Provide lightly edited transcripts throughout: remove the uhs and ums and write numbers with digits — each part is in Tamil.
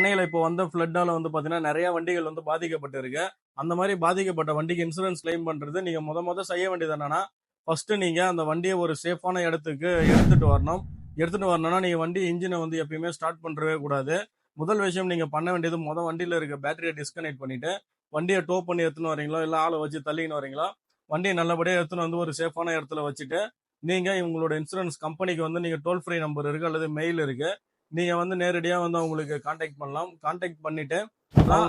சென்னையில இப்போ வந்த ஃப்ளட்டால வந்து பாத்தீங்கன்னா நிறைய வண்டிகள் வந்து பாதிக்கப்பட்டிருக்கு. அந்த மாதிரி பாதிக்கப்பட்ட வண்டிக்கு இன்சூரன்ஸ் கிளைம் பண்றது நீங்க முத செய்ய வேண்டியது என்னன்னா, ஃபர்ஸ்ட் நீங்க அந்த வண்டியை ஒரு சேஃபான இடத்துக்கு எடுத்துட்டு வரணும். எடுத்துட்டு வரணும்னா நீங்க வண்டி இன்ஜினை வந்து எப்பயுமே ஸ்டார்ட் பண்றவே கூடாது. முதல் விஷயம் நீங்க பண்ண வேண்டியது வண்டியில இருக்க பேட்டரியை டிஸ்கனெக்ட் பண்ணிட்டு வண்டியை டோ பண்ணி எடுத்துன்னு வரீங்களோ இல்ல ஆளை வச்சு தள்ளின்னு வரீங்களோ வண்டியை நல்லபடியா எடுத்துன்னு வந்து ஒரு சேஃபான இடத்துல வச்சுட்டு நீங்க உங்களோட இன்சூரன்ஸ் கம்பெனிக்கு வந்து நீங்க டோல் ஃப்ரீ நம்பர் இருக்கு அல்லது மெயில் இருக்கு. நீங்க வந்து நேரடியா வந்து அவங்களுக்கு கான்டாக்ட் பண்ணலாம். கான்டாக்ட் பண்ணிட்டு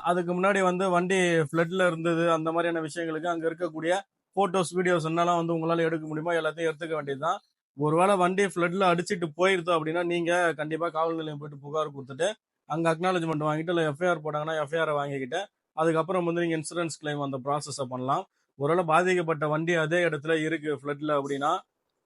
அதுக்கு முன்னாடி வந்து வண்டி ஃப்ளட்ல இருந்தது அந்த மாதிரியான விஷயங்களுக்கு அங்க இருக்கக்கூடிய போட்டோஸ் வீடியோஸ் என்னெல்லாம் வந்து உங்களால எடுக்க முடியுமோ எல்லாத்தையும் எடுத்துக்க வேண்டியதுதான். ஒருவேளை வண்டி ஃப்ளட்ல அடிச்சிட்டு போயிருது அப்படின்னா நீங்க கண்டிப்பா காவல் நிலையம் போயிட்டு புகார் கொடுத்துட்டு அங்க அக்னாலஜ்மெண்ட் வாங்கிட்டு இல்ல எஃப்ஐஆர் போட்டாங்கன்னா எஃப்ஐஆர் வாங்கிக்கிட்டு அதுக்கப்புறம் வந்து நீங்க இன்சூரன்ஸ் கிளைம் அந்த ப்ராசஸை பண்ணலாம். ஒருவேளை பாதிக்கப்பட்ட வண்டி அதே இடத்துல இருக்கு ஃப்ளட்ல அப்படின்னா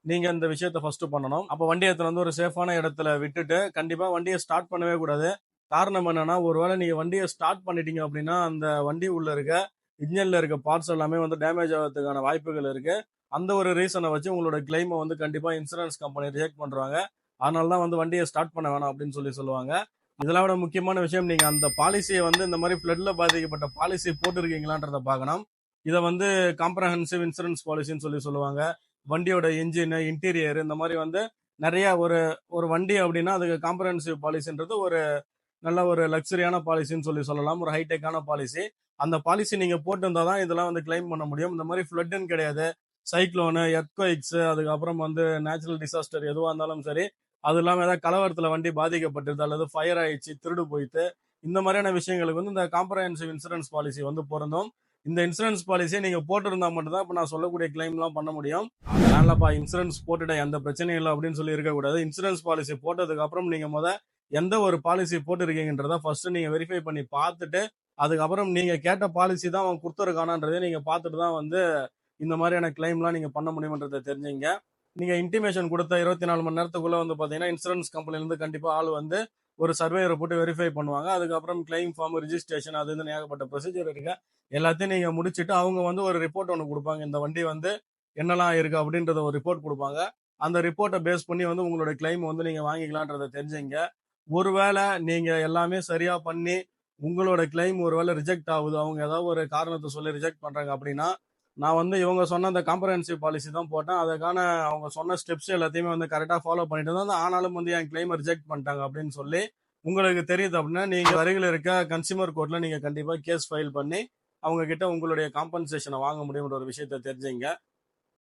நீங்க இந்த விஷயத்த ஃபர்ஸ்ட் பண்ணணும். அப்ப வண்டி எடுத்துட்டு வந்து ஒரு சேஃபான இடத்துல விட்டுட்டு கண்டிப்பா வண்டியை ஸ்டார்ட் பண்ணவே கூடாது. காரணம் என்னன்னா ஒருவேளை நீங்க வண்டியை ஸ்டார்ட் பண்ணிட்டீங்க அப்படின்னா அந்த வண்டி உள்ள இருக்க இன்ஜின்ல இருக்க பார்ட்ஸ் எல்லாமே வந்து டேமேஜ் ஆகிறதுக்கான வாய்ப்புகள் இருக்கு. அந்த ஒரு ரீசனை வச்சு உங்களோட கிளைமை வந்து கண்டிப்பா இன்சூரன்ஸ் கம்பெனி ரிஜெக்ட் பண்றாங்க. அதனால தான் வந்து வண்டியை ஸ்டார்ட் பண்ண வேணாம் அப்படின்னு சொல்லுவாங்க. இதெல்லாம் விட முக்கியமான விஷயம் நீங்க அந்த பாலிசியை வந்து இந்த மாதிரி ஃப்ளட்ல பாதிக்கப்பட்ட பாலிசி போட்டிருக்கீங்களான்றத பார்க்கணும். இதை வந்து காம்ப்ரஹென்சிவ் இன்சூரன்ஸ் பாலிசின்னு சொல்லுவாங்க. வண்டியோட இன்ஜின் இன்டீரியர் இந்த மாதிரி வந்து நிறைய ஒரு ஒரு வண்டி அப்படின்னா அதுக்கு காம்ப்ரஹென்சிவ் பாலிசின்றது ஒரு நல்ல ஒரு லக்ஸரியான பாலிசின்னு சொல்லலாம். ஒரு ஹைடெக்கான பாலிசி. அந்த பாலிசி நீங்க போட்டிருந்தா தான் இதெல்லாம் வந்து கிளைம் பண்ண முடியும். இந்த மாதிரி ஃப்ளட்னு கிடையாது. சைக்ளோனு, எர்த்குவைக்ஸ் அதுக்கப்புறம் வந்து நேச்சுரல் டிசாஸ்டர் எதுவா இருந்தாலும் சரி, அது இல்லாம ஏதாவது கலவரத்துல வண்டி பாதிக்கப்பட்டது அல்லது ஃபயர் ஆயிடுச்சு, திருடு போயிட்டு இந்த மாதிரியான விஷயங்களுக்கு வந்து இந்த காம்ப்ரஹென்சிவ் இன்சூரன்ஸ் பாலிசி வந்து பொருந்தும். இந்த இன்சூரன்ஸ் பாலிசியை நீங்க போட்டிருந்தா மட்டும்தான் இப்ப நான் சொல்லக்கூடிய கிளைம்லாம் பண்ண முடியும். அதனாலப்பா இன்சூரன்ஸ் போட்டுட்டேன் எந்த பிரச்சனையும் இல்லை அப்படின்னு சொல்லி இருக்கக்கூடாது. இன்சூரன்ஸ் பாலிசி போட்டதுக்கு அப்புறம் நீங்க எந்த ஒரு பாலிசி போட்டிருக்கீங்கன்றத ஃபர்ஸ்ட் நீங்க வெரிஃபை பண்ணி பார்த்துட்டு அதுக்கப்புறம் நீங்க கேட்ட பாலிசி தான் அவன் கொடுத்துருக்கானான்றதை நீங்க பார்த்துட்டு தான் வந்து இந்த மாதிரியான கிளைம்லாம் நீங்க பண்ண முடியும்ன்றதை தெரிஞ்சுங்க. நீங்க இன்டிமேஷன் கொடுத்த 24 மணி நேரத்துக்குள்ள வந்து பாத்தீங்கன்னா இன்சூரன்ஸ் கம்பெனில இருந்து கண்டிப்பா ஆள் வந்து ஒரு சர்வேயரை போட்டு வெரிஃபை பண்ணுவாங்க. அதுக்கப்புறம் கிளைம் ஃபார்ம் ரிஜிஸ்ட்ரேஷன் அது இதுன்னு ஏகப்பட்ட ப்ரொசீஜர் இருக்கு. எல்லாத்தையும் நீங்க முடிச்சுட்டு அவங்க வந்து ஒரு ரிப்போர்ட் ஒன்று கொடுப்பாங்க. இந்த வண்டி வந்து என்னெல்லாம் இருக்கு அப்படின்றத ஒரு ரிப்போர்ட் கொடுப்பாங்க. அந்த ரிப்போர்ட்டை பேஸ் பண்ணி வந்து உங்களோட கிளைம் வந்து நீங்க வாங்கிக்கலான்றதை தெரிஞ்சுங்க. ஒருவேளை நீங்க எல்லாமே சரியா பண்ணி உங்களோட கிளைம் ஒருவேளை ரிஜெக்ட் ஆகுது, அவங்க ஏதாவது ஒரு காரணத்தை சொல்லி ரிஜெக்ட் பண்றாங்க அப்படின்னா நான் வந்து இவங்க சொன்ன அந்த காம்ப்ரஹென்சிவ் பாலிசி தான் போட்டேன். அதுக்கான அவங்க சொன்ன ஸ்டெப்ஸ் எல்லாத்தையுமே வந்து கரெக்டாக ஃபாலோ பண்ணிட்டு இருந்தேன். ஆனாலும் வந்து என் கிளைமை ரிஜெக்ட் பண்ணிட்டாங்க அப்படின்னு சொல்லி உங்களுக்கு தெரியுது அப்படின்னா நீங்க அருகில் இருக்க கன்சியூமர் கோர்ட்ல நீங்க கண்டிப்பா கேஸ் ஃபைல் பண்ணி அவங்க கிட்ட உங்களுடைய காம்பன்சேஷனை வாங்க முடியும்ன்ற ஒரு விஷயத்த தெரிஞ்சுங்க.